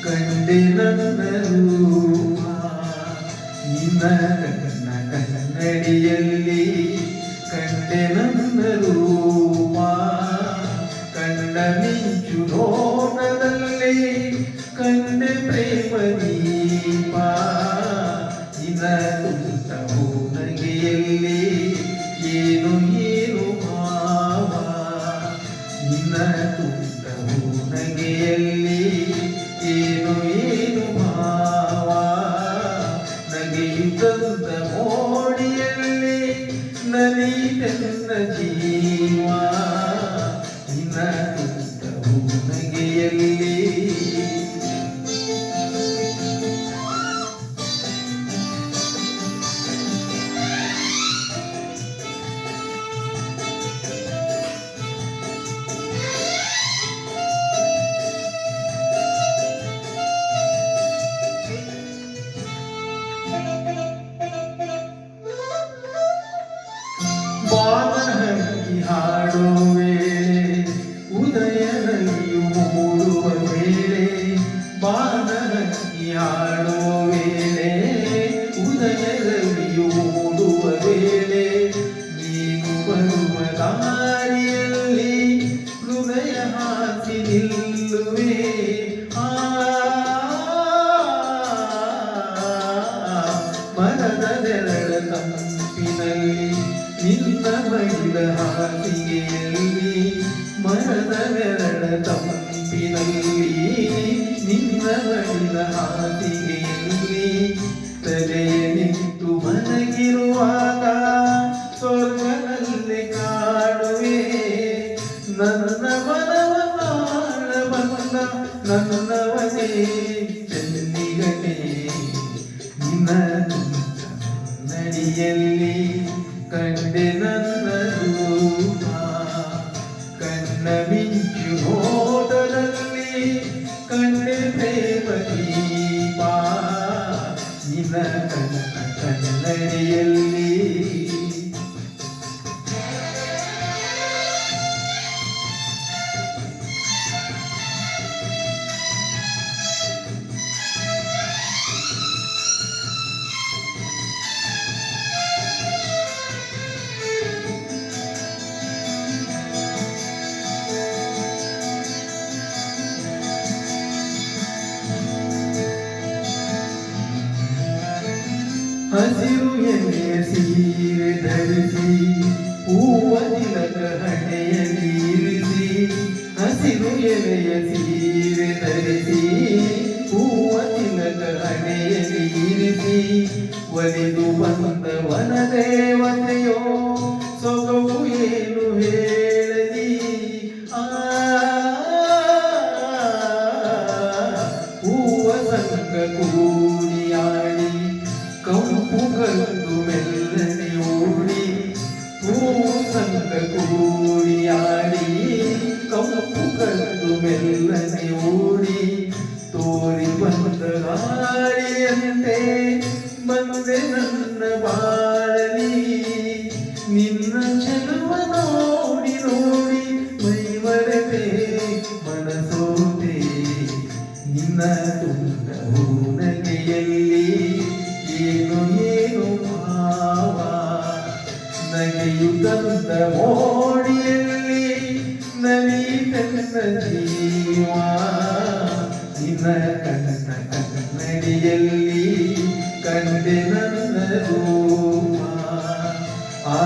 ಕಂಡೆ ನನ್ನ ರೂಪ ನಿನ್ನ ಕಣ್ಣ ಕನ್ನಡಿಯಲ್ಲಿ ಕಂಡೆ ನನ್ನ ರೂಪ ಕಣ್ಣ ಮಿಂಚು ನೋಟದಲ್ಲಿ ಕಂಡೆ ಪ್ರೇಮ ದೀಪ ನಿನ್ನ ತುಂಟವು ನಗೆಯಲ್ಲಿ ಏನು ಏನು ಭಾವ ನಿನ್ನ ತುಂಟವು ನಗೆಯಲ್ಲಿ ಏನು ಏನು ಭಾವ ನಗೆಯುತ್ತಂತ ಮೋಡಿಯಲ್ಲಿ ನಲಿತೆನ್ನ ಜೀವ ನಿನ್ನ ತುಂಟವು ನಗೆಯಲ್ಲಿ ಬಾನಹಕ್ಕಿ ಹಾಡೋ ವೇಳೆ ಉದಯದಲ್ಲಿಯೂ ಮೂಡುವ ವೇಳೆ ಬಾನಹಕ್ಕಿ ಹಾಡೋ ವೇಳೆ ಉದಯದಲ್ಲಿಯೂ ಮೂಡುವ ವೇಳೆ ನೀನು ಬರುವ ದಾರಿಯಲ್ಲಿ ಹೃದಯ ಹಾಕಿ ನಿಲ್ಲುವೆ ಮರದ ನೆರಳ ತಂಪಿನಲ್ಲಿ ನಿನ್ನ ಮೈಲ ಹಾಸಿಗೆಯಲ್ಲಿ ಮರದ ನೆರಳ ತಂಪಿನಲ್ಲಿ ನಿನ್ನ ಮೈಲ ಹಾಸಿಗೆಯಲ್ಲಿ ತಲೆಯ ನಿಂತು ಮನಗಿರುವಾಗ ಸ್ವರ್ಗದಲ್ಲಿ ಕಾಡುವೆ ನನ್ನ ಮನವ ಕಾಣ ಬಂದ ನನ್ನವನೇ ಚೆನ್ನಿಗನೇ ನಿನ್ನ ನಡಿಯಲ್ಲಿ ಕಂಡೆ ನನ್ನ ರೂಪ ಕಣ್ಣ ಮಿಂಚು ನೋಟದಲ್ಲಿ ಕಂಡೆ ಪ್ರೇಮ ದೀಪ ನಿನ್ನ ಕನ್ನಡಿಯಲ್ಲಿ ಹಸಿರು ಎಲೆಯ ಸೀರೆ ಧರಿಸಿ ಹೂವ ತಿಲಕ ಹಣೆಯಲ್ಲಿ ಇರಿಸಿ ಹಸಿರು ಎಲೆಯ ಸೀರೆ ಧರಿಸಿ ಹೂವ ತಿಲಕ ಹಣೆಯಲ್ಲಿ ಇರಿಸಿ ಒಲಿದು ಬಂದ ವನ ದೇವತೆಯೋ ಸೊಗವು ಏನು ಹೇಳಲಿ ಹೂವ ಸಂಗ ಕೂಡಿಯಾಡಿ ಕಂಪು ಕಲ್ಲು ಮೆಲ್ಲನೆ ಓಡಿ ಹೂವು ಸಂಗ ಕೂಡಿಯಾಡಿ ಕಂಪು ಕಲ್ಲು ಮೆಲ್ಲನೆ ಓಡಿ ತೋರಿ ಬಂದ ಗಾಳಿಯಂತೆ ಬಂದೆ ನನ್ನ ಬಾಳಲಿ ನಿನ್ನ ಚೆಲುವ ನೋಡಿ ನೋಡಿ ಮೈಮರೆತೆ ಮನಸೋತೆ ನಿನ್ನ ತುಂಡವು ನಗೆಯಲ್ಲಿ ಏನು ಏನು ಭಾವ ನಗೆಯುತ್ತಂದ ಮೋಡಿಯಲ್ಲಿ ನಲಿತೆನ್ನ ಜೀವ ನಿನ್ನ ಕನ್ನಡಿಯಲ್ಲಿ ಕಂಡೆ ನನ್ನ ರೂಪ ಆ